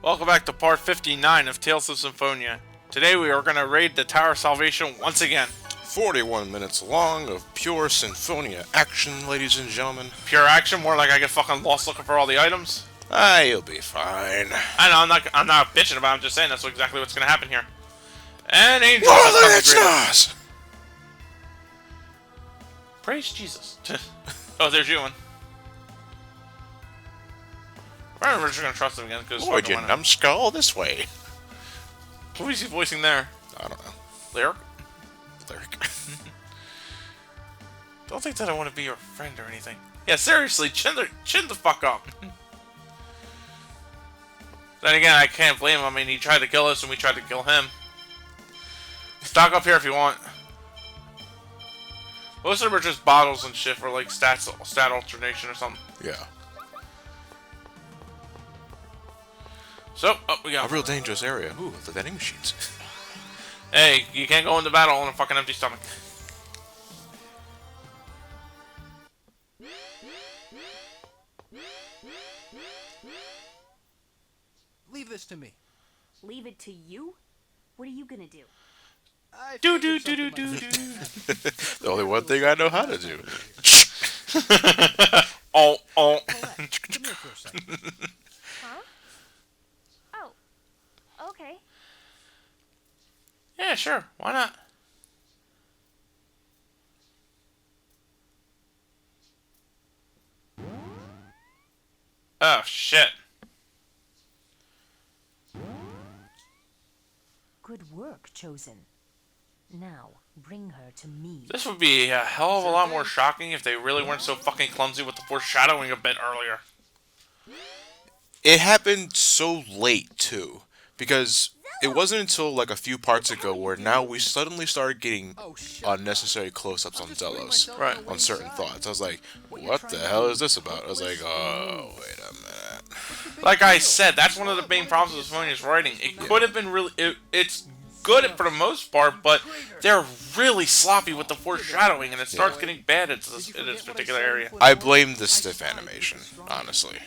Welcome back to part 59 of Tales of Symphonia. Today we are going to raid the Tower of Salvation once again. 41 minutes long of pure Symphonia action, ladies and gentlemen. Pure action, more like I get fucking lost looking for all the items. You'll be fine. I know, I'm not bitching about it, I'm just saying that's exactly what's going to happen here. And Angel has come to Praise Jesus. Oh, there's Ewan. We're just going to trust him again, because... Would you numbskull this way? Who is he voicing there? I don't know. Lyric? Lyric. Don't think that I want to be your friend or anything. Yeah, seriously, chin the fuck up. Then again, I can't blame him. I mean, he tried to kill us and we tried to kill him. Stock up here if you want. Most of them are just bottles and shit for like stat alternation or something. Yeah. So, up we go. A real dangerous area. Ooh, the vending machines. Hey, you can't go into battle on a fucking empty stomach. Leave this to me. Leave it to you? What are you gonna do? Do. The only one thing I know how to do. Oh. Come here for a second. Huh? Oh. Okay. Yeah, sure. Why not? Oh, shit. Good work, Chosen. Now, bring her to me. This would be a hell of a lot more shocking if they really weren't so fucking clumsy with the foreshadowing a bit earlier. It happened so late, too. Because it wasn't until like a few parts ago where now we suddenly started getting unnecessary close-ups on Zealous. Right. On certain thoughts. I was like, what the hell is this about? I was like, oh, wait a minute. Like I said, that's one of the main problems with Symphonia's writing. It could have been really... It's good for the most part, but they're really sloppy with the foreshadowing, and it starts getting bad in this particular area. I blame the stiff animation, honestly.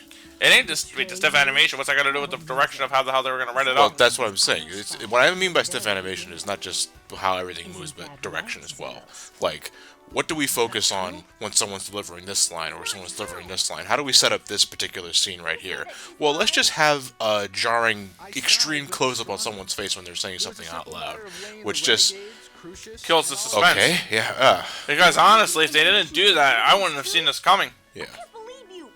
It ain't just the stiff animation. What's that got to do with the direction of how the hell they were going to write it Well, up? that's what I'm saying. What I mean by stiff animation is not just how everything moves, but direction as well. Like, what do we focus on when someone's delivering this line or someone's delivering this line? How do we set up this particular scene right here? Well, let's just have a jarring, extreme close-up on someone's face when they're saying something out loud, which just... Kills the suspense. Okay, yeah, Because honestly, if they didn't do that, I wouldn't have seen this coming. yeah. I can't believe you!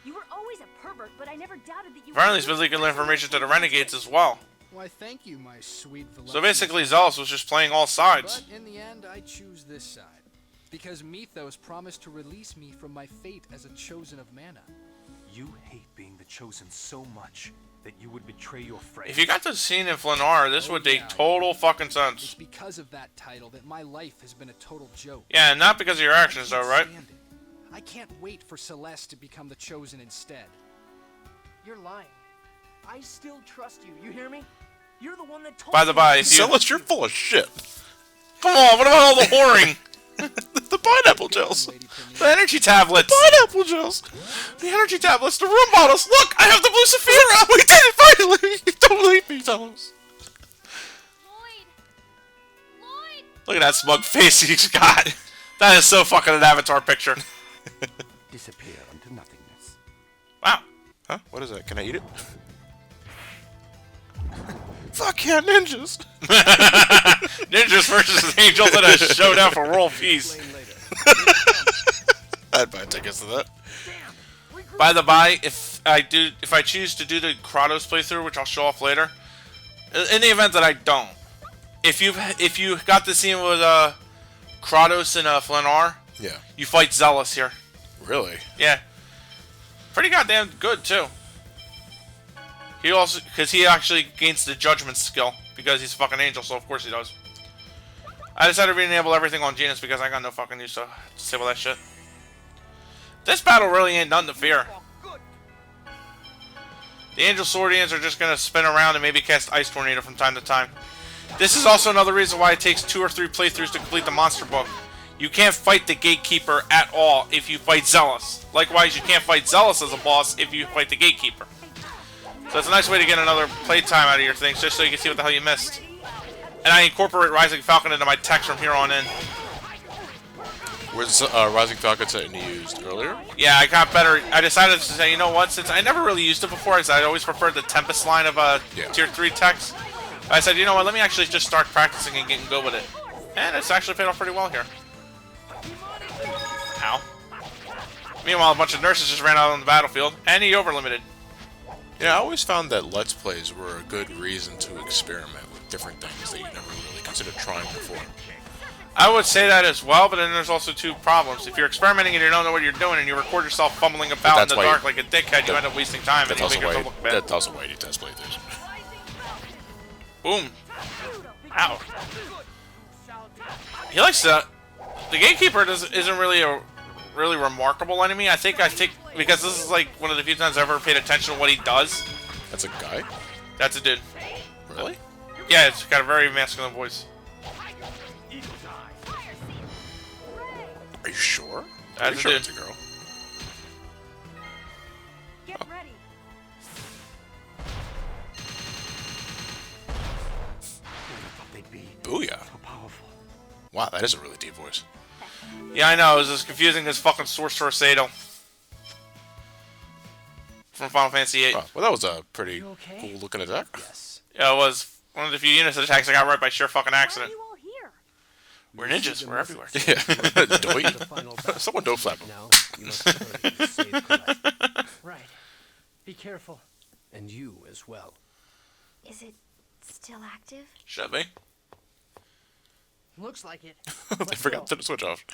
You were always a pervert, but I never doubted that you Apparently, he's been leaking information to the Renegades as well. Why, thank you, my sweet So basically, Zealous was just playing all sides. But in the end, I choose this side. Because Mythos promised to release me from my fate as a chosen of mana. You hate being the chosen so much that you would betray your friends. If you got the scene in Flanar, this would make total fucking It's sense. because of that title that my life has been a total joke. Yeah, and not because of your actions, though, right? Stand it. I can't wait for Celeste to become the chosen instead. You're lying. I still trust you. You hear me? You're the one that told By the by, if you... Zealous, you're full of shit. Come on, what about all the whoring? The pineapple gels. The energy tablets. Pineapple gels. The energy tablets. The room bottles. Look, I have the blue Saphira. We did it finally! Don't leave me, Zealous. Lloyd! Look at that smug face he's got. That is so fucking an Avatar picture. Disappear into nothingness. Wow. Huh? What is that? Can I eat it? Fuck yeah, ninjas! Ninjas versus Angels in a showdown for world peace. I'd buy tickets to that. By the by, if I choose to do the Kratos playthrough, which I'll show off later, in the event that I don't, if you got the scene with Kratos and Flanar, Yeah. you fight Zealous here. Really? Yeah. Pretty goddamn good too. He also, because he actually gains the judgment skill because he's a fucking angel, so of course he does. I decided to re-enable everything on Genus because I got no fucking use to disable that shit. This battle really ain't nothing to fear. The Angel Swordians are just gonna spin around and maybe cast Ice Tornado from time to time. This is also another reason why it takes 2 or 3 playthroughs to complete the monster book. You can't fight the Gatekeeper at all if you fight Zealous. Likewise, you can't fight Zealous as a boss if you fight the Gatekeeper. So it's a nice way to get another playtime out of your things, just so you can see what the hell you missed. And I incorporate Rising Falcon into my text from here on in. Where's Rising Falcon set you used earlier? Yeah, I got better. I decided to say, you know what, since I never really used it before, I always preferred the Tempest line of Tier 3 text. I said, you know what, let me actually just start practicing and getting good with it. And it's actually paid off pretty well here. Ow. Meanwhile, a bunch of nurses just ran out on the battlefield, and he overlimited. Yeah, I always found that Let's Plays were a good reason to experiment with different things that you never really considered trying before. I would say that as well, but then there's also two problems. If you're experimenting and you don't know what you're doing and you record yourself fumbling about in the dark like a dickhead, you end up wasting time and you make yourself look bad. That's also why you do test play things. Boom. Ow. He likes to... The Gatekeeper isn't really a really remarkable enemy. I think because this is like one of the few times I've ever paid attention to what he does. That's a guy? That's a dude. Really? Yeah, it's got a very masculine voice. Are you sure? That's a sure dude. It's a girl. Get ready. Booyah. So powerful. Wow, that is a really deep voice. Yeah, I know. It was as confusing as fucking Sorcerer Sado from Final Fantasy VIII. Oh, well, that was a pretty okay? cool looking attack. Yes. Yeah, it was one of the few units of attacks I got right by sheer fucking Why are accident. you all here? We're ninjas. We're everywhere. Yeah. Doink. The final battle. Someone don't flap him. Now, you must hurry to save Colette. Right. Be careful. And you as well. Is it still active? Should be. Looks like it. They forgot to turn the switch off.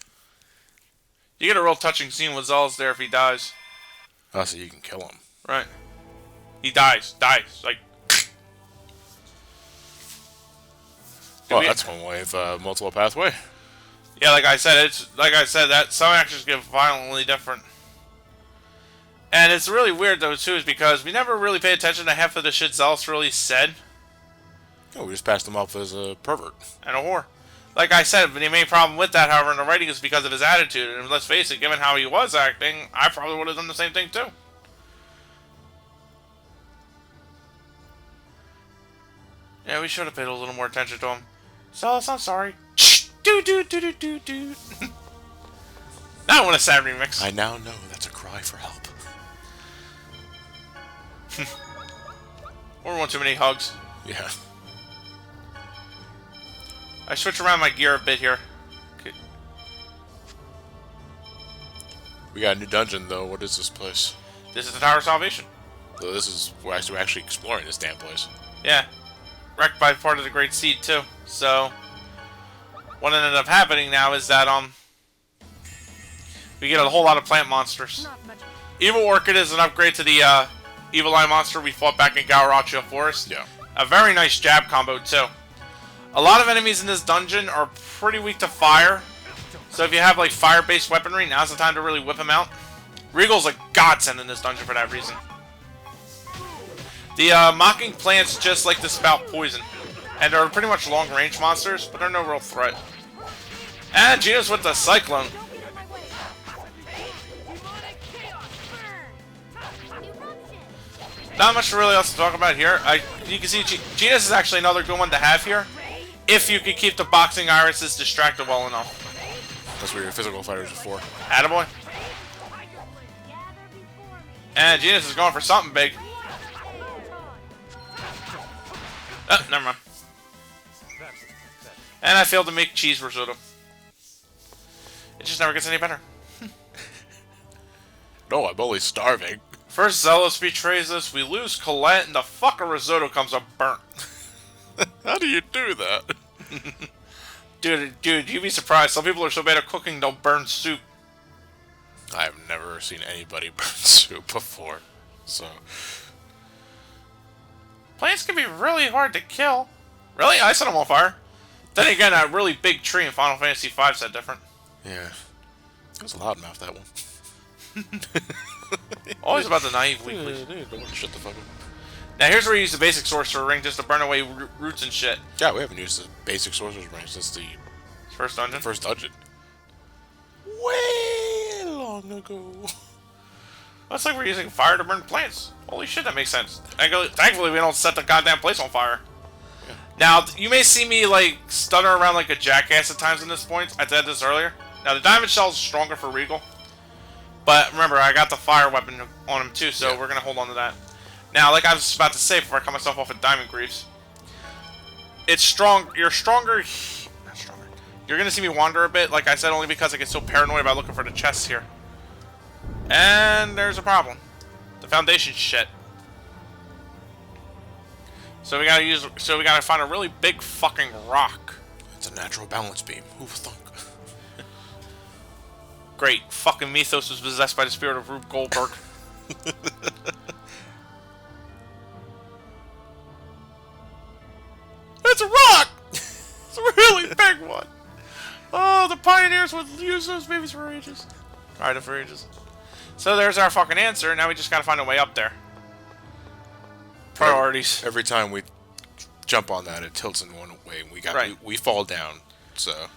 You get a real touching scene with Zealous there if he dies. Oh, so you can kill him. Right. He dies. Like... Well, that's one way of multiple pathway. Yeah, like I said, that some actions get violently different. And it's really weird though too, is because we never really pay attention to half of the shit Zealous really said. Oh, we just passed him off as a pervert. And a whore. Like I said, the main problem with that, however, in the writing is because of his attitude. And let's face it, given how he was acting, I probably would have done the same thing too. Yeah, we should have paid a little more attention to him. Zealous, I'm sorry. Do. Now I want a sad remix. I now know that's a cry for help. Or one too many hugs. Yeah. I switch around my gear a bit here. Okay. We got a new dungeon, though. What is this place? This is the Tower of Salvation. So this is we're actually exploring this damn place. Yeah. Wrecked by part of the Great Seed, too. So, what ended up happening now is that, we get a whole lot of plant monsters. Not much. Evil Orchid is an upgrade to the, Evil Eye monster we fought back in Gauracha Forest. Yeah. A very nice jab combo, too. A lot of enemies in this dungeon are pretty weak to fire. So if you have, like, fire-based weaponry, now's the time to really whip them out. Regal's a godsend in this dungeon for that reason. The, mocking plants just like to spout poison. And they're pretty much long-range monsters, but they're no real threat. And Gina's with the Cyclone. Not much really else to talk about here. You can see Gina's is actually another good one to have here. If you could keep the boxing irises distracted well enough. That's what your physical fighters are for. Attaboy. And Genius is going for something big. Oh, never mind. And I failed to make cheese risotto. It just never gets any better. No, I'm only starving. First Zealous betrays us, we lose Colette, and the fucking risotto comes up burnt. How do you do that? Dude, you'd be surprised. Some people are so bad at cooking, they'll burn soup. I've never seen anybody burn soup before, so... Plants can be really hard to kill. Really? I set them on fire. Then again, that really big tree in Final Fantasy V said different. Yeah. It was a loudmouth, that one. Always about the naive weakly. Shut the fuck up. Now here's where you use the basic sorcerer ring just to burn away roots and shit. Yeah, we haven't used the basic sorcerer's ring since the First dungeon? first dungeon. Way long ago. Looks like we're using fire to burn plants. Holy shit, that makes sense. Thankfully, we don't set the goddamn place on fire. Yeah. Now, you may see me, like, stutter around like a jackass at times in this point. I said this earlier. Now, the diamond shell is stronger for Regal. But remember, I got the fire weapon on him too, so we're going to hold on to that. Now, like I was about to say before I cut myself off at Diamond Greaves, it's strong. You're stronger. Not stronger. You're going to see me wander a bit, like I said, only because I get so paranoid about looking for the chests here. And there's a problem. The foundation shit. So we gotta find a really big fucking rock. It's a natural balance beam. Who would thunk? Great. Fucking Mythos was possessed by the spirit of Rube Goldberg. It's a rock! It's a really big one. Oh, the pioneers would use those babies for ages. Alright, for ages. So there's our fucking answer. Now we just gotta find a way up there. Priorities. Every time we jump on that, it tilts in one way, and we fall down. So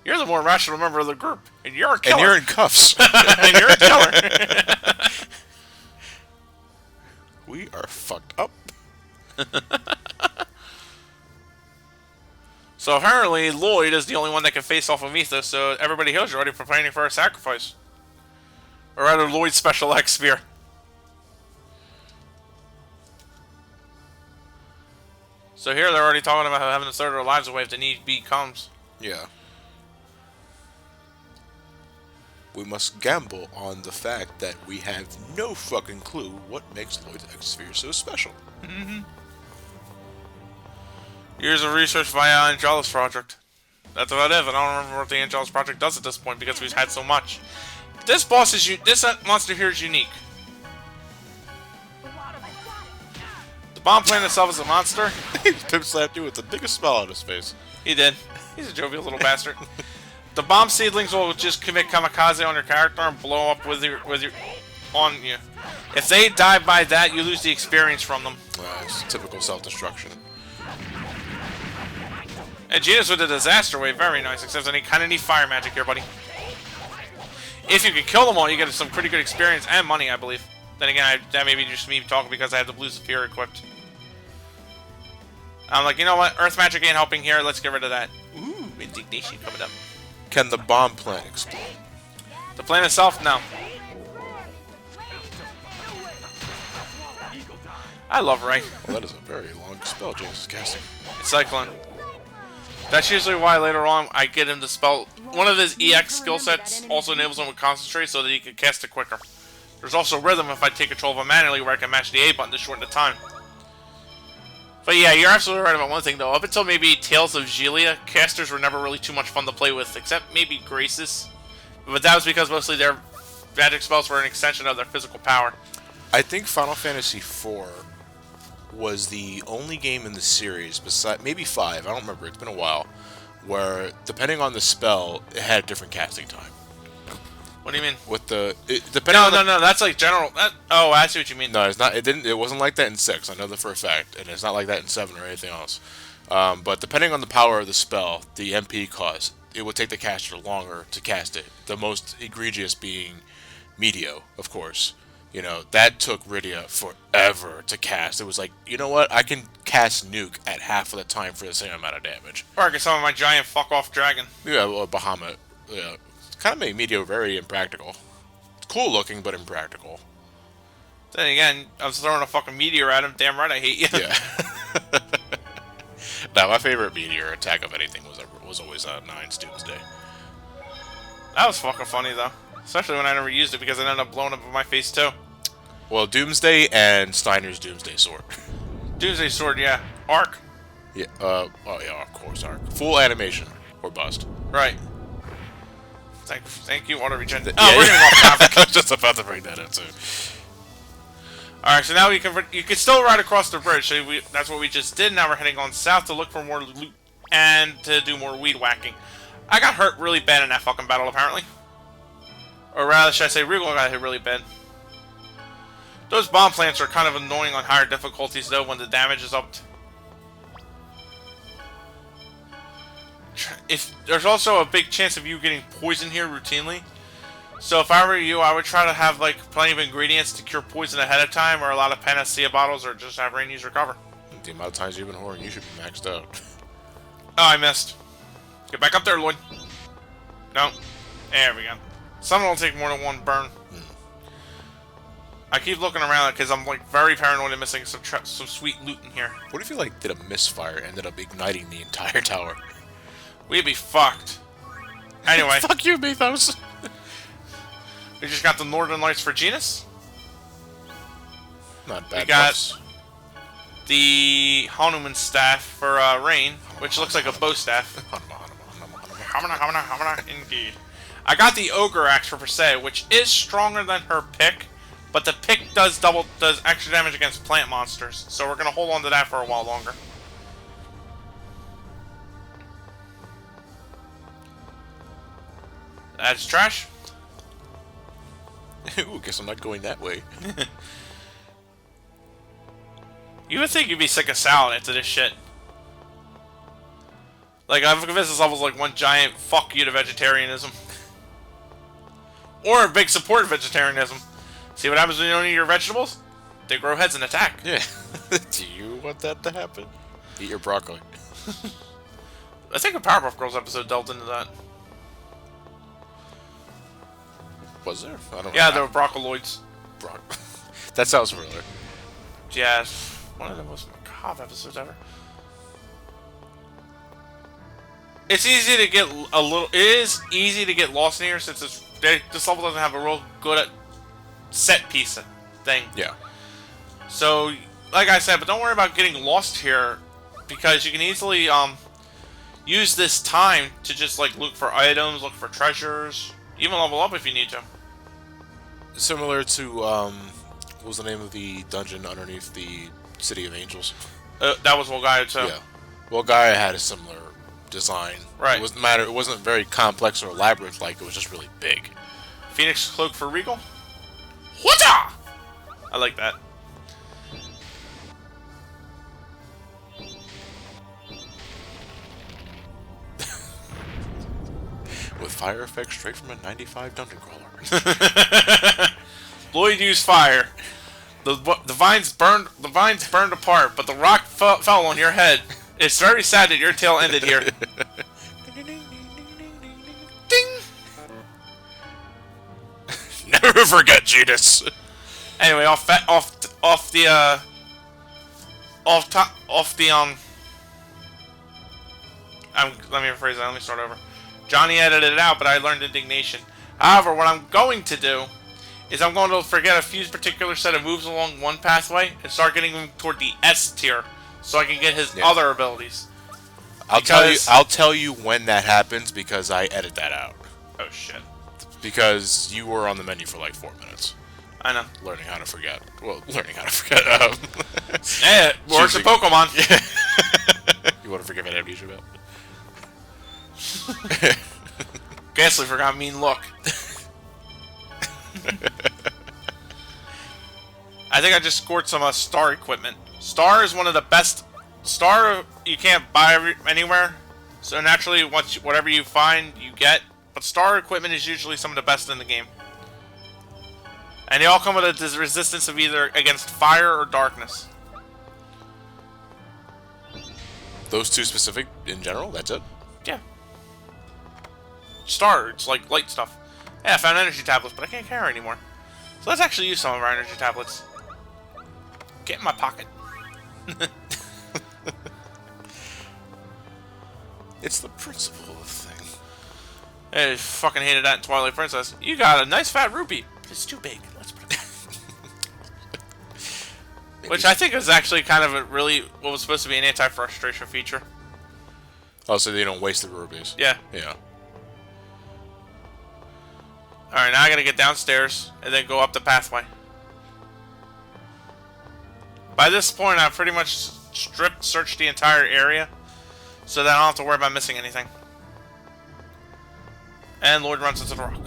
you're the more rational member of the group, and you're a killer. And you're in cuffs. And you're a killer. We are fucked up. So apparently Lloyd is the only one that can face off of Mythos, so everybody here's already preparing for a sacrifice. Or rather, Lloyd's special X spear. So here they're already talking about having to throw their lives away if the need be comes. Yeah. We must gamble on the fact that we have no fucking clue what makes Lloyd's X sphere so special. Mm-hmm. Years of research via Angelus Project. That's about it, but I don't remember what the Angelus Project does at this point because we've had so much. This boss is this monster here is unique. The bomb plant itself is a monster. He pimp slapped you with the biggest smile on his face. He did. He's a jovial little bastard. The bomb seedlings will just commit kamikaze on your character and blow up on you. If they die by that, you lose the experience from them. It's typical self-destruction. And Genius with the disaster wave, very nice, except I kind of need fire magic here, buddy. If you can kill them all, you get some pretty good experience and money, I believe. Then again, that may be just me talking because I have the Blue Zephyr equipped. I'm like, you know what? Earth magic ain't helping here. Let's get rid of that. Ooh, indignation coming up. Can the bomb plant explode? The plant itself, no. I love Raine. Well, that is a very long spell James is casting. It's Cyclone. That's usually why later on I get him to spell. One of his EX skill sets also enables him to concentrate so that he can cast it quicker. There's also rhythm if I take control of him manually where I can mash the A button to shorten the time. But yeah, you're absolutely right about one thing though. Up until maybe Tales of Xillia, casters were never really too much fun to play with, except maybe Graces. But that was because mostly their magic spells were an extension of their physical power. I think Final Fantasy IV was the only game in the series, besides maybe 5, I don't remember, it's been a while, where depending on the spell, it had a different casting time. What do you mean? With the no, that's like general. Oh, I see what you mean. No, it's not. It wasn't like that in 6. I know that for a fact, and it's not like that in 7 or anything else. But depending on the power of the spell, the MP cost, it would take the caster longer to cast it. The most egregious being Meteo, of course. You know, that took Rydia forever to cast. It was like, you know what? I can cast Nuke at half of the time for the same amount of damage. Or I can summon my giant fuck-off dragon. Yeah, well, Bahamut. Yeah. Kind of made Meteo very impractical. It's cool looking, but impractical. Then again, I was throwing a fucking meteor at him. Damn right I hate you. Yeah. Now, my favorite meteor attack of anything was always 9's Doomsday. That was fucking funny, though. Especially when I never used it because it ended up blowing up in my face, too. Well, Doomsday and Steiner's Doomsday Sword. Doomsday Sword, yeah. Arc. Yeah, oh yeah, of course, Arc. Full animation, or bust. Right. Thank you, Auto Regen. Oh, yeah, we're gonna go off topic. I was just about to bring that in, too. Alright, so now you can still ride across the bridge. So that's what we just did. Now we're heading on south to look for more loot and to do more weed whacking. I got hurt really bad in that fucking battle, apparently. Or rather, should I say, Regal got hit really bad. Those bomb plants are kind of annoying on higher difficulties, though, when the damage is upped. If there's also a big chance of you getting poisoned here routinely. So if I were you, I would try to have like plenty of ingredients to cure poison ahead of time, or a lot of panacea bottles, or just have Raine use recover. The amount of times you've been whoring, you should be maxed out. Oh, I missed. Get back up there, Lloyd. No. There we go. Some will take more than one burn. I keep looking around because I'm like very paranoid of missing some sweet loot in here. What if you like did a misfire and ended up igniting the entire tower? We'd be fucked. Anyway. Fuck you, Mythos. We just got the Northern Lights for Genus. Not bad. We got buffs. the Hanuman staff for Raine, which looks like a bow staff. Indeed. I got the Ogre Axe for Persea, which is stronger than her pick, but the pick does extra damage against plant monsters, so we're gonna hold on to that for a while longer. That's trash. Ooh, guess I'm not going that way. You would think you'd be sick of salad after this shit. Like, I'm convinced this level's like one giant fuck you to vegetarianism. Or a big support of vegetarianism. See what happens when you don't eat your vegetables? They grow heads and attack. Yeah. Do you want that to happen? Eat your broccoli. I think a Powerpuff Girls episode delved into that. Was there? I don't know. Yeah, there were broccoloids. That sounds familiar. Yeah, it's one of the most macabre episodes ever. It's easy to get It is easy to get lost in here since this level doesn't have a real good at set piece thing. Yeah. So, like I said, but don't worry about getting lost here because you can easily use this time to just like look for items, look for treasures, even level up if you need to. Similar to what was the name of the dungeon underneath the City of Angels? That was Volgaia too. Yeah. Well, Gaia had a similar design. Right. It wasn't very complex or elaborate like, it was just really big. Phoenix Cloak for Regal. Whatcha? I like that. With fire effects straight from a 95 dungeon crawler. Lloyd used fire. The vines burned apart, but the rock fell on your head. It's very sad that your tale ended here. Ding. Never forget Judas. Anyway, let me rephrase that. Let me start over. Johnny edited it out, but I learned indignation. However, what I'm going to do is I'm going to forget a few particular set of moves along one pathway and start getting him toward the S tier, so I can get his other abilities. I'll tell you when that happens because I edit that out. Oh shit! Because you were on the menu for like 4 minutes. I know. Learning how to forget. Well, learning how to forget. Hey, it works in Pokemon. Yeah. You want to forgive an amnesia belt? Ghastly forgot mean look. I think I just scored some star equipment. Star is one of the best. Star you can't buy anywhere, so naturally, whatever you find, you get. But star equipment is usually some of the best in the game, and they all come with a resistance of either against fire or darkness. Those two specific in general. That's it. Yeah. Star, it's like light stuff. Yeah, I found energy tablets, but I can't carry anymore. So let's actually use some of our energy tablets. Get in my pocket. It's the principle of the thing. I fucking hated that in Twilight Princess. You got a nice fat rupee. It's too big. Let's put it back. Which I think is actually kind of what was supposed to be an anti-frustration feature. Oh, so they don't waste the rubies. Yeah. Yeah. Alright, now I gotta get downstairs and then go up the pathway. By this point, I've pretty much searched the entire area, so that I don't have to worry about missing anything. And Lloyd runs into the rock.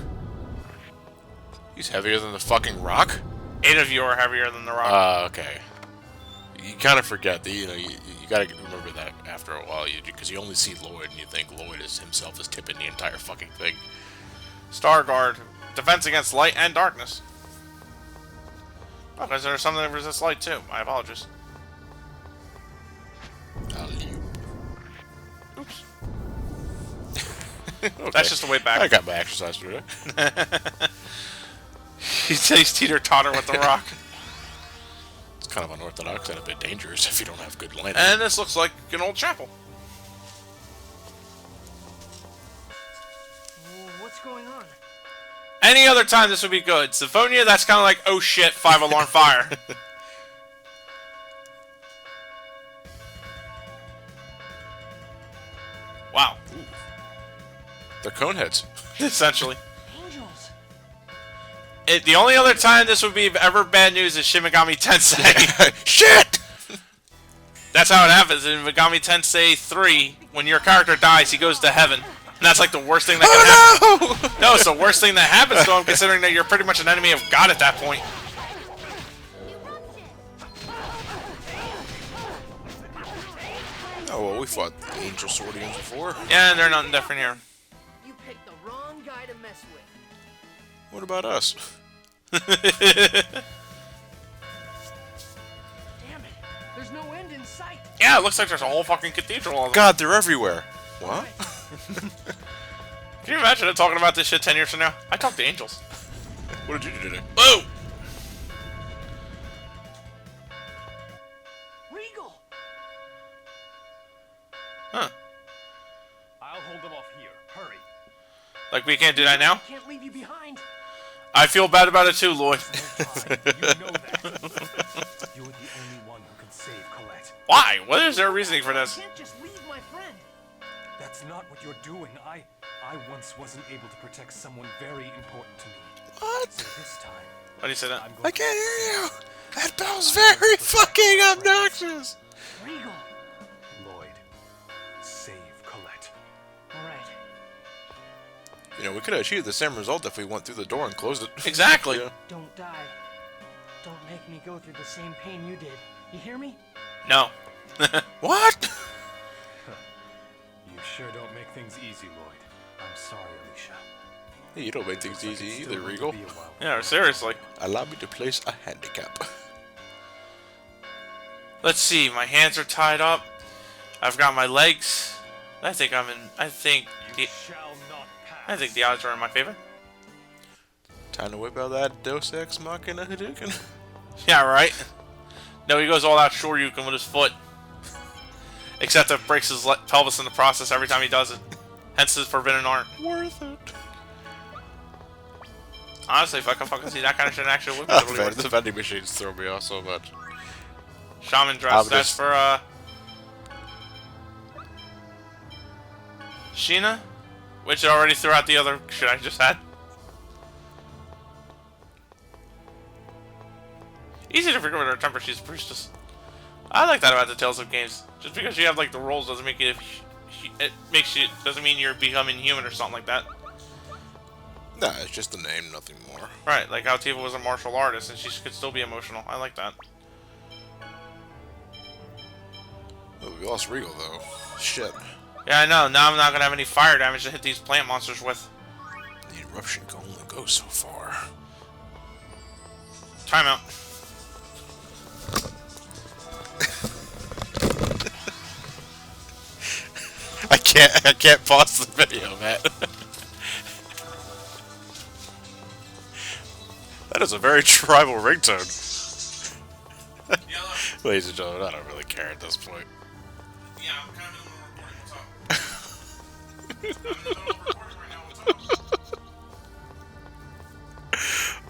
He's heavier than the fucking rock? 8 of you are heavier than the rock. Okay. You kind of forget that, you gotta remember that after a while, because you only see Lloyd and you think Lloyd is himself is tipping the entire fucking thing. Starguard. defense against light and darkness. Oh, because there's something that resists light too. My apologies. Oops. Okay. That's just the way back. I got my exercise today. He's teeter-totter with the rock. It's kind of unorthodox and a bit dangerous if you don't have good lighting. And this looks like an old chapel. What's going on? Any other time this would be good. Symphonia, that's kind of like, oh shit, 5-alarm fire. Wow. Ooh. They're cone heads. Essentially. Angels. The only other time this would be ever bad news is Shin Megami Tensei. Shit! That's how it happens in Megami Tensei 3. When your character dies, he goes to heaven. And that's like the worst thing that can happen. No, it's the worst thing that happens to him, considering that you're pretty much an enemy of God at that point. Oh, well, we fought Angel Swordians before. Yeah, and they're nothing different here. You picked the wrong guy to mess with. What about us? Damn it. There's no end in sight. Yeah, it looks like there's a whole fucking cathedral of them. God, they're everywhere. What? Can you imagine talking about this shit 10 years from now? I talked to angels. What did you do today? Whoa! Regal. Huh. I'll hold them off here. Hurry. Like we can't do that now? Can't leave you behind. I feel bad about it too, Lloyd. You know that. You're the only one who can save Colette. Why? What is their reasoning for this? I can't just leave my friend. That's not what you're doing. I once wasn't able to protect someone very important to me. What? So this time, Why do you say that? I'm going I can't hear you! That bell's very fucking obnoxious! Regal. Lloyd, save Colette. All right. You know, we could have achieved the same result if we went through the door and closed it. Exactly. Yeah. Don't die. Don't make me go through the same pain you did. You hear me? No. What? You sure don't make things easy, Lloyd. I'm sorry, Alicia. Hey, you don't make things Looks like easy it's either, still going to Regal. be a while. Yeah, seriously. Allow me to place a handicap. Let's see. My hands are tied up. I've got my legs. I think I'm in. I think You the. shall not pass. I think the odds are in my favor. Time to whip out that Deus Ex Machina Hadouken. Yeah, right. No, he goes all out Shoryuken with his foot. Except it breaks his pelvis in the process every time he does it. Hence his forbidden art. Worth it. Honestly, if I can fucking see that kind of shit in action, it would be Oh, totally worth the it. vending machines throw me off so much. Shaman dress. I'm That's just- for Sheena, which I already threw out the other shit I just had. Easy to forget with her temper. She's a priestess. I like that about the Tales of games. Just because you have like the roles doesn't make it. It makes you doesn't mean you're becoming human or something like that. Nah, it's just a name, nothing more. Right, like how Tifa was a martial artist and she could still be emotional. I like that. Oh, we lost Regal, though. Shit. Yeah, I know. Now I'm not gonna have any fire damage to hit these plant monsters with. The eruption can only go so far. Timeout. I can't pause the video, Matt. That is a very tribal ringtone. Ladies and gentlemen, I don't really care at this point. Yeah, I'm kind of in the middle of recording. What's up? I'm in the middle of recording right now. What's up?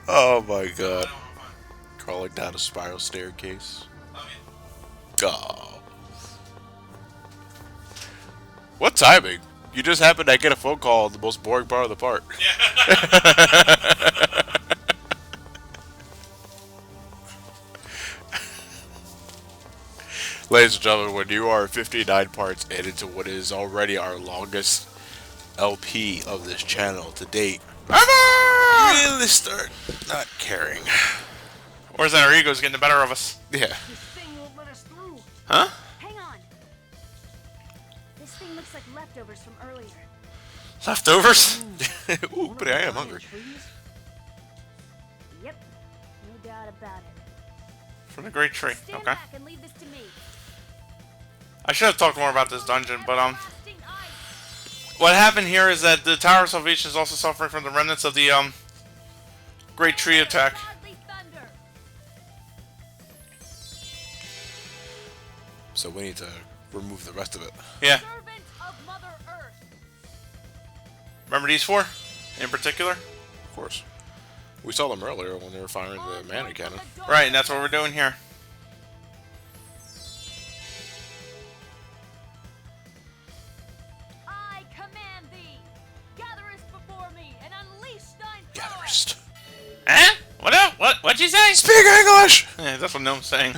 Oh my god. No, I'm fine. Crawling down a spiral staircase. Love you. Oh. What timing? You just happened to get a phone call on the most boring part of the part. Ladies and gentlemen, when you are 59 parts into what is already our longest LP of this channel to date, you really start not caring. Where's that? Our ego's getting the better of us. Yeah. This thing won't let us through. Huh? Hang on. This thing looks like leftovers from earlier. Leftovers? Ooh, but I am hungry. Trees? doubt about it. For the Great Tree. Stand Okay. back and leave this to me. I should have talked more about this dungeon, but Everlasting ice. what happened here is that the Tower of Salvation is also suffering from the remnants of the Great Tree attack. Godly thunder. So we need to remove the rest of it. Yeah. Servant of Mother Earth. Remember these four in particular? Of course. We saw them earlier when they were firing the mana cannon. Right, and that's what we're doing here. I command thee. Gatherest before me and unleash thine power. Gatherist. Eh? What up? What'd you say? Speak English! Yeah, that's what Gnome's saying.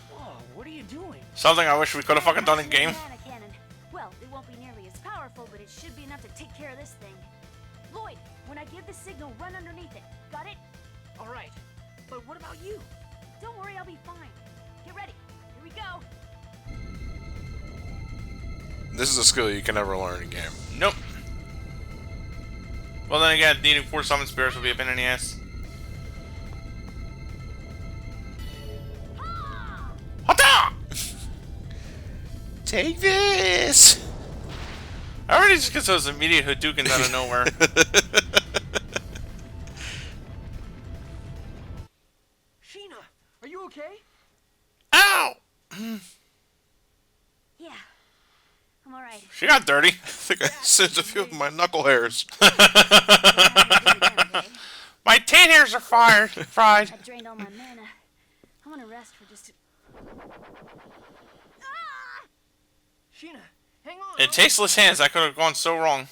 Whoa, what are you doing? Something I wish we could have fucking done in game. Mana cannon. Well, it won't be nearly as powerful, but it should be enough to take care of this thing. Lloyd, when I give the signal, run underneath it. Got it? All right, but what about you? Don't worry, I'll be fine. Get ready. Here we go. This is a skill you can never learn in game. Nope. Well, then again, needing 4 summon spirits would be a pain in the ass. Hata! Take this! I already just get those immediate Hadoukens out of nowhere. Sheena, are you okay? Ow! Yeah. I'm all right. She got dirty. I think I singed a few of my knuckle hairs. My taint hairs are fried. I drained all my mana. I want to rest for just a... Ah! Sheena, hang on. In tasteless hands, I could have gone so wrong.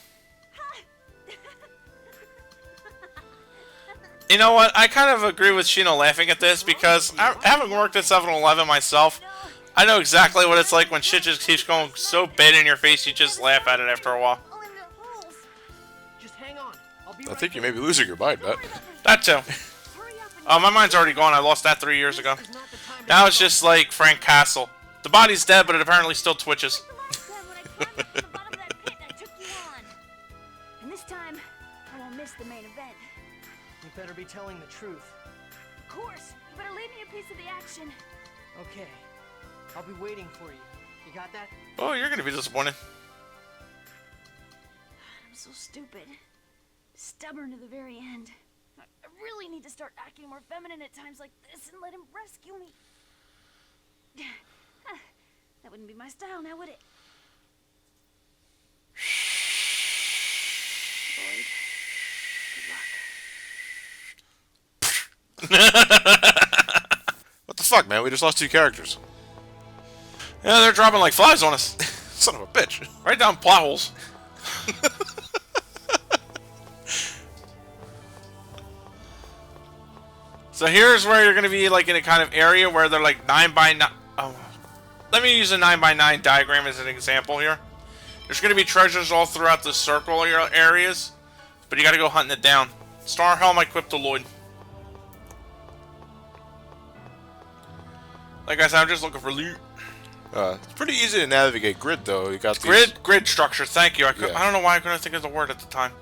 You know what? I kind of agree with Sheena laughing at this because having worked at 7-Eleven myself, I know exactly what it's like when shit just keeps going so bad in your face you just laugh at it after a while. All in the holes. Just hang on. I'll be I right think you there. may be losing your mind, bet. That too. Hurry up and Oh, my mind's already gone. I lost that 3 years ago. This is not the time to Now be it's just like Frank Castle. The body's dead, but it apparently still twitches. the last time when I climbed up to the bottom of that pit and I took you on. And this time, I won't miss the main event. You better be telling the truth. Of course, you better leave me a piece of the action. Okay, I'll be waiting for you. You got that? Oh, you're gonna be disappointed. I'm so stupid. Stubborn to the very end. I really need to start acting more feminine at times like this and let him rescue me. That wouldn't be my style now, would it? Lloyd, good luck. What the fuck, man? We just lost 2 characters. Yeah, they're dropping like flies on us. Son of a bitch. Right down plot holes. So here's where you're gonna be like in a kind of area where they're like 9x9. Oh, let me use a 9x9 diagram as an example here. There's gonna be treasures all throughout the circle areas, but you gotta go hunting it down. Star Helm equipped to Lloyd. Like I said, I'm just looking for loot. It's pretty easy to navigate grid, though. You got these... Grid structure. Thank you. I Yeah. don't know why I couldn't think of the word at the time.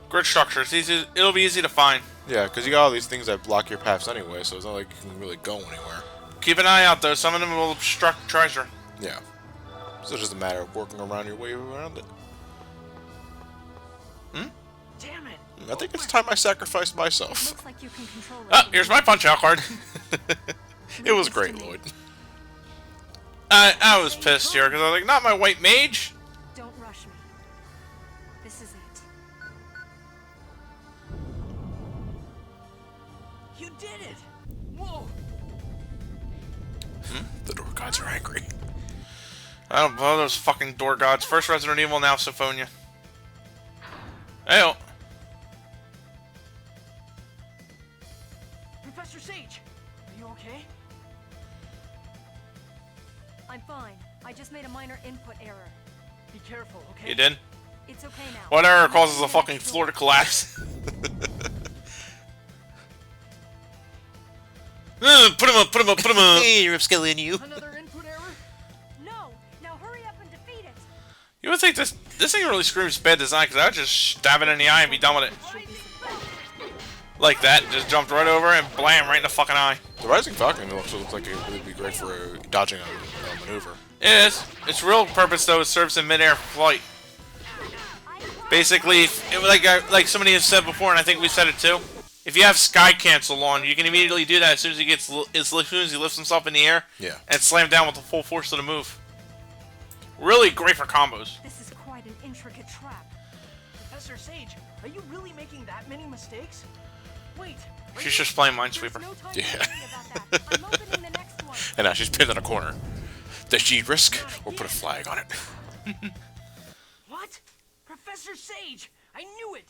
Grid structure. It's easy. It'll be easy to find. Yeah, because you got all these things that block your paths anyway, so it's not like you can really go anywhere. Keep an eye out though. Some of them will obstruct treasure. Yeah. So it's just a matter of working around your way around it. Damn it! I think it's time I sacrificed myself. Looks like you can control Oh, here's my punch out card. It was great, Lloyd. I was pissed here because I was like, not my white mage. Don't rush me. This is it. You did it! Whoa! The door gods are angry. I don't know those fucking door gods. First Resident Evil, now Symphonia. Hey, Professor Sage, are you okay? I'm fine. I just made a minor input error. Be careful, okay? you did. It's okay now. What error causes the fucking floor to collapse? Put him up, put him up, put him up. Hey, Ripskilly and you. Another input error? No! Now hurry up and defeat it! You would think this thing really screams bad design because I would just stab it in the eye and be done with it. Should be some Like that, just jumped right over and blam, right in the fucking eye. The Rising Falcon also looks like it would be great for dodging a maneuver. It is. Its real purpose, though, is serves in mid-air flight. Basically, like somebody has said before, and I think we said it too. If you have sky cancel on, you can immediately do that as soon as he lifts himself in the air. Yeah. And slam down with the full force of the move. Really great for combos. This is quite an intricate trap. Professor Sage, are you really making that many mistakes? Wait. She's just playing Minesweeper. There's no time Yeah. to worry about that. I'm opening the next one. And now she's pinned in a corner. Does she risk or put a flag on it? What? Professor Sage! I knew it!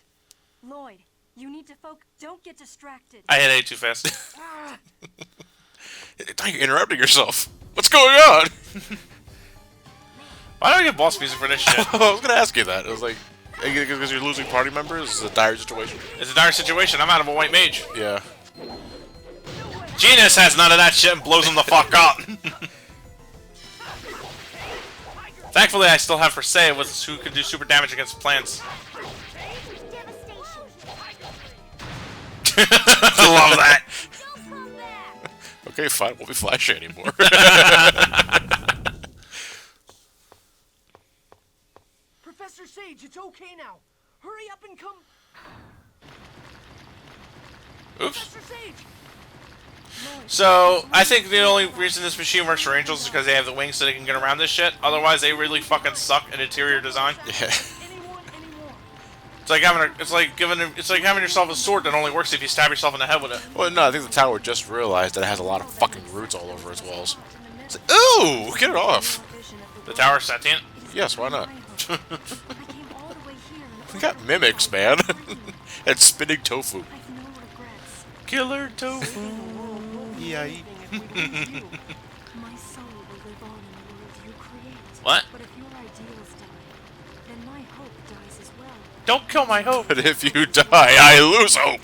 Lloyd, you need to focus. Don't get distracted. I hit A too fast. You're interrupting yourself. What's going on? Why don't I get boss music for this shit? I was gonna ask you that. It was like, because you're losing party members. It's a dire situation. It's a dire situation. I'm out of a white mage. Yeah. Genius has none of that shit and blows him the fuck up. Thankfully, I still have Persea with who can do super damage against plants. I love that. Okay, fine. Won't be flashy anymore. Professor Sage, it's okay now. Hurry up and come. Oops. Professor Sage! So, I think the only reason this machine works for angels is because they have the wings so they can get around this shit. Otherwise, they really fucking suck at interior design. Yeah. Anyone anymore? It's like having yourself a sword that only works if you stab yourself in the head with it. Well, no, I think the tower just realized that it has a lot of fucking roots all over its walls. It's like, ooh, get it off. The tower's sentient. Yes, why not? I came all the way here and We got mimics, man. And spinning tofu. I've no regrets. Killer tofu. Yay. My soul will live on in the world you create. What? But if your ideals die, then my hope dies as well. Don't kill my hope. But if you die, I lose hope.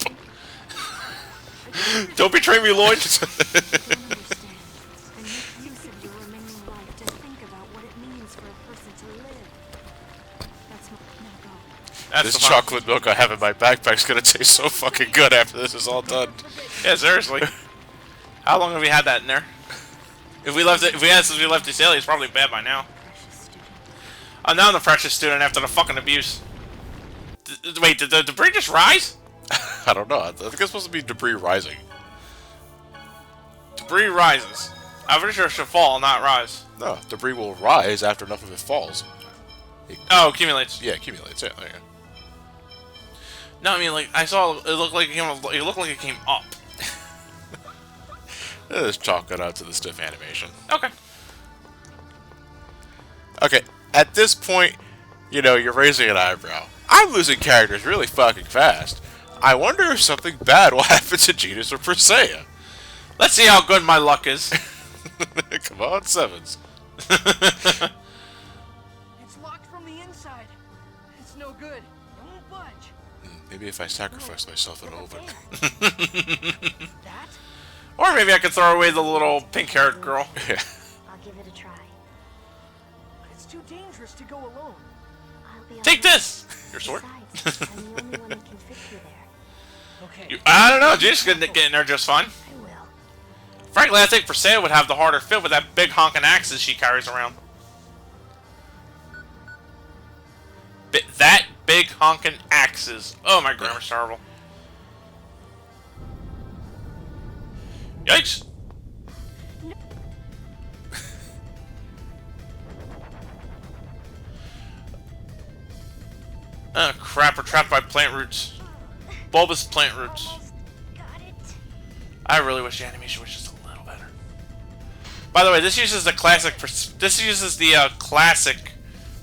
Don't betray me, Lloyd. You'll understand and make use of your remaining life to think about what it means for a person to live. That's my now go. That's This the fun. chocolate milk I have in my backpack's gonna taste so fucking good after this is all done. Yeah, seriously. How long have we had that in there? If we had since we left Zealous, it's probably bad by now. I'm now the freshest student after the fucking abuse. Wait, did the debris just rise? I don't know. I think it's supposed to be debris rising. Debris rises. I'm pretty sure it should fall, not rise. No, debris will rise after enough of it falls. Oh, accumulates. Yeah, accumulates. Yeah, there you go. No, I mean like I saw it looked like it came up. Let's chalk it out to the stiff animation. Okay. Okay, at this point, you know, you're raising an eyebrow. I'm losing characters really fucking fast. I wonder if something bad will happen to Genus or Persea. Let's see how good my luck is. Come on, Sevens. It's locked from the inside. It's no good. It won't budge. Maybe if I sacrifice myself, it'll open. That? Or maybe I could throw away the little pink-haired girl. Yeah. I'll give it a try. But it's too dangerous to go alone. I'll be Take alright. this! Your sword? Besides, I'm the only one that can fit you there. Okay. I don't know, Jace could get in there just fine. I will. Frankly, I think Persea would have the harder fit with that big honking axes she carries around. That big honking axes. Oh, my grammar's terrible. Yikes! Oh crap, we're trapped by plant roots. Bulbous plant roots. Got it. I really wish the animation was just a little better. By the way, this uses the classic classic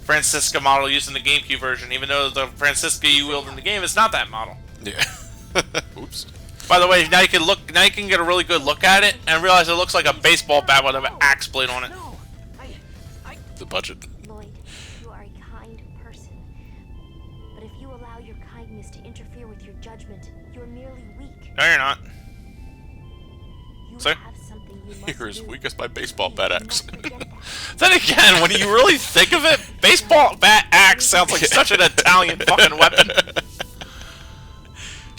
Francisca model used in the GameCube version, even though the Francisca you wield in the game is not that model. Yeah. Oops. By the way, now you can get a really good look at it and realize it looks like a baseball bat with an axe blade on it. No. The budget. Lloyd, you are a kind person. But if you allow your kindness to interfere with your judgment, you're merely weak. No, you're not. You Sir? have something you must You're as do. weak as my baseball bat You axe. must forget that. Then again, when you really think of it, baseball bat axe sounds like such an Italian fucking weapon.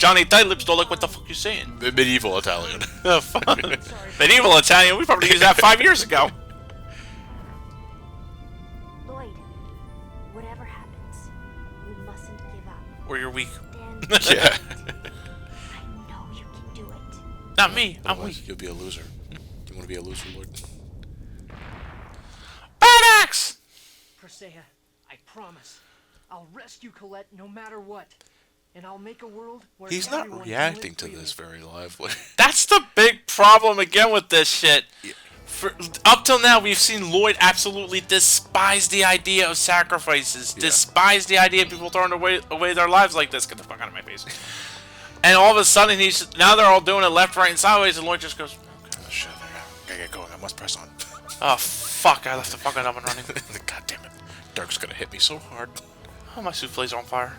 Johnny Tight-Lips don't like what the fuck you saying. The medieval Italian. Oh, fuck. Medieval Italian, we probably used that 5 years ago. Lloyd, whatever happens, you mustn't give up. Or you're weak. Stand Yeah. I know you can do it. Not me, I'm Otherwise, weak. you'll be a loser. You want to be a loser, Lord? Bad axe! Persea, I promise. I'll rescue Colette no matter what. And I'll make a world where He's everyone not can reacting live to freely. this very lively. That's the big problem again with this shit. Up till now, we've seen Lloyd absolutely despise the idea of sacrifices. Yeah. Despise the idea of people throwing away their lives like this. Get the fuck out of my face. And all of a sudden, now they're all doing it left, right, and sideways, and Lloyd just goes, Oh, shit, I gotta get going. I must press on. oh, fuck, I left the fucking oven running. God damn it. Dark's gonna hit me so hard. Oh, my souffle's on fire.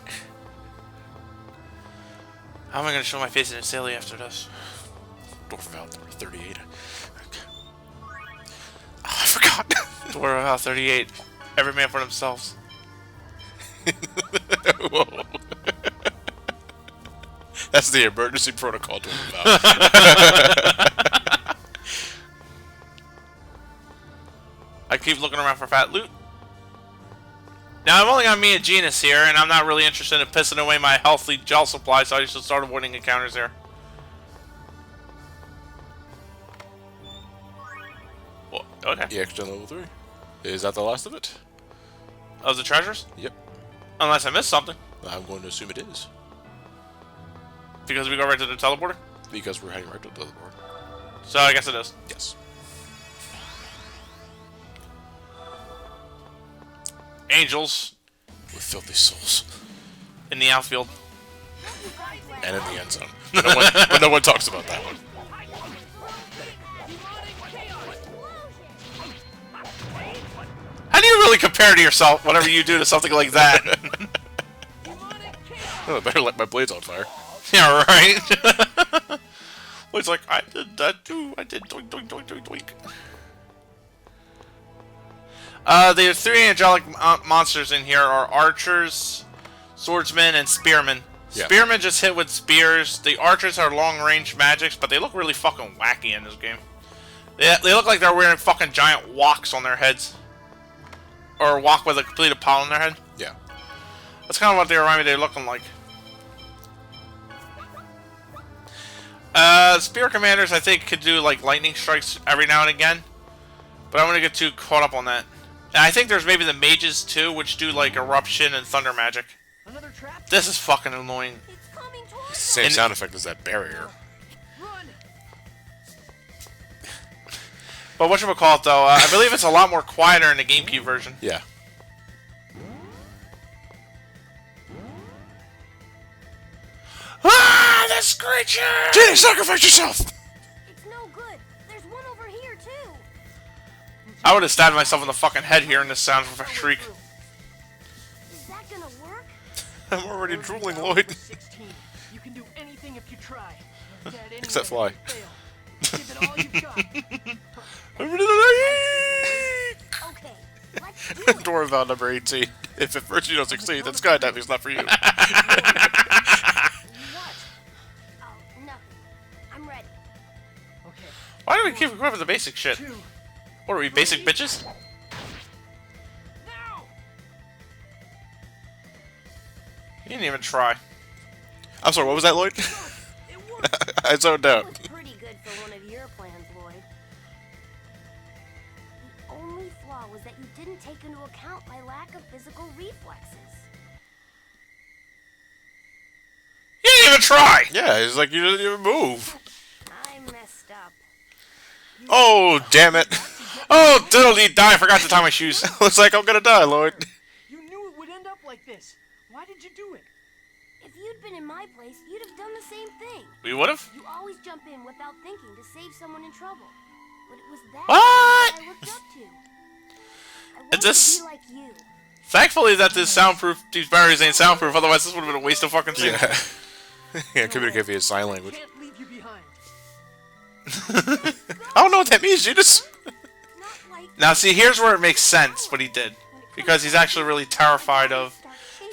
How am I going to show my face in Celia after this? Dwarf Valve number 38. Oh, I forgot. Dwarf House 38. Every man for themselves. Whoa. That's the emergency protocol Dwarf Valve. I keep looking around for fat loot. Now, I've only got me and Genus here, and I'm not really interested in pissing away my healthy gel supply, so I should start avoiding encounters here. Well, okay. EX Gen level 3. Is that the last of it? Of the treasures? Yep. Unless I missed something. I'm going to assume it is. Because we go right to the teleporter? Because we're heading right to the board. So I guess it is. Yes. Angels With filthy souls. in the outfield. And in the end zone. But no one talks about that one. How do you really compare to yourself, whatever you do, to something like that? Oh, I better light my blades on fire. Yeah, right? Well, it's like, I did that too. I did doink, doink, doink, doink, doink. The three angelic monsters in here are archers, swordsmen, and spearmen. Yeah. Spearmen just hit with spears. The archers are long-range magics, but they look really fucking wacky in this game. They look like they're wearing fucking giant walks on their heads. Or a walk with a complete apollo on their head. Yeah. That's kind of what they remind me they're looking like. Spear commanders, I think, could do like lightning strikes every now and again. But I don't want to get too caught up on that. And I think there's maybe the mages too, which do like eruption and thunder magic. Another trap? This is fucking annoying. It's coming It's towards the same sound effect as that barrier. Run! But whatchamacallit though, I believe it's a lot more quieter in the GameCube version. Yeah. Ah, this creature! Jenny, sacrifice yourself! It's no good. There's one over here too. I would have stabbed myself in the fucking head hearing this sound from a shriek. Is that gonna work? I'm already drooling, Lloyd. 16. You can do anything if you try. You're dead anyway Except fly. if you fail. Give it all you've got. Okay, let's do it. Dwarf Valve number 18. If at first you don't succeed, then skydiving's not for you. What? Oh, nothing. I'm ready. Okay. Why do we keep equipping the basic shit? 2. What are we, basic bitches? Now! You didn't even try. I'm sorry, what was that, Lloyd? It worked. I zoned out. That was pretty good for one of your plans, Lloyd. The only flaw was that you didn't take into account my lack of physical reflexes. You didn't even try! Yeah, it's like you didn't even move. I messed up. Oh, damn it. Oh, diddly die, I forgot to tie my shoes. Looks like I'm gonna die, Lloyd. You knew it would end up like this. Why did you do it? If you'd been in my place, you'd have done the same thing. We would've? You always jump in without thinking to save someone in trouble. But it was that What? I looked up to. I wanted this- to be like you. Thankfully that this soundproof, these barriers ain't soundproof, otherwise this would've been a waste of fucking thing. Yeah. Yeah, communicate via sign language. Can't leave you behind. I don't know what that means, Judas. Not like Now see, here's where it makes sense what he did. Because he's actually really terrified of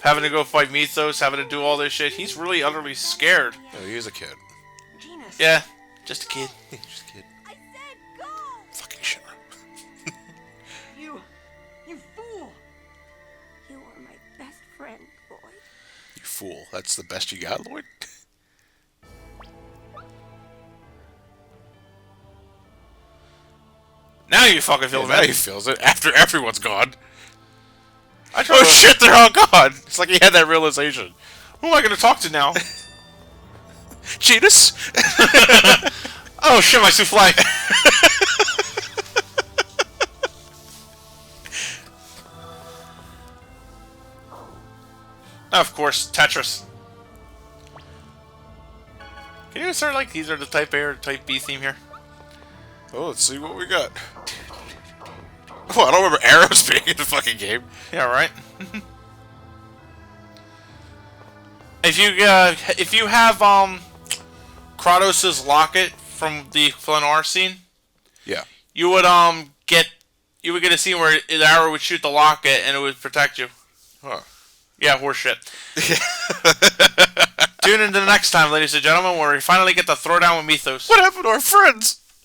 having to go fight Mythos, having to do all this shit. He's really utterly scared. No, he is a kid. Genus. Yeah, just a kid. Just a kid. I said go! Fucking Sheena. You fool! You are my best friend, Lloyd. You fool. That's the best you got, Lloyd? Now you fucking feel Yeah, bad. now he feels it. After everyone's gone. I tried Oh to- shit, they're all gone! It's like he had that realization. Who am I going to talk to now? Genus? Oh shit, my souffle. Of course, Tetris. Can you start like these are the type A or type B theme here? Oh, let's see what we got. Oh, I don't remember arrows being in the fucking game. Yeah, right. If you have Kratos's locket from the Flanor scene, Yeah. you would get a scene where the arrow would shoot the locket and it would protect you. Huh. Yeah, horseshit. Tune in to the next time, ladies and gentlemen, where we finally get to throw down with Mythos. What happened to our friends?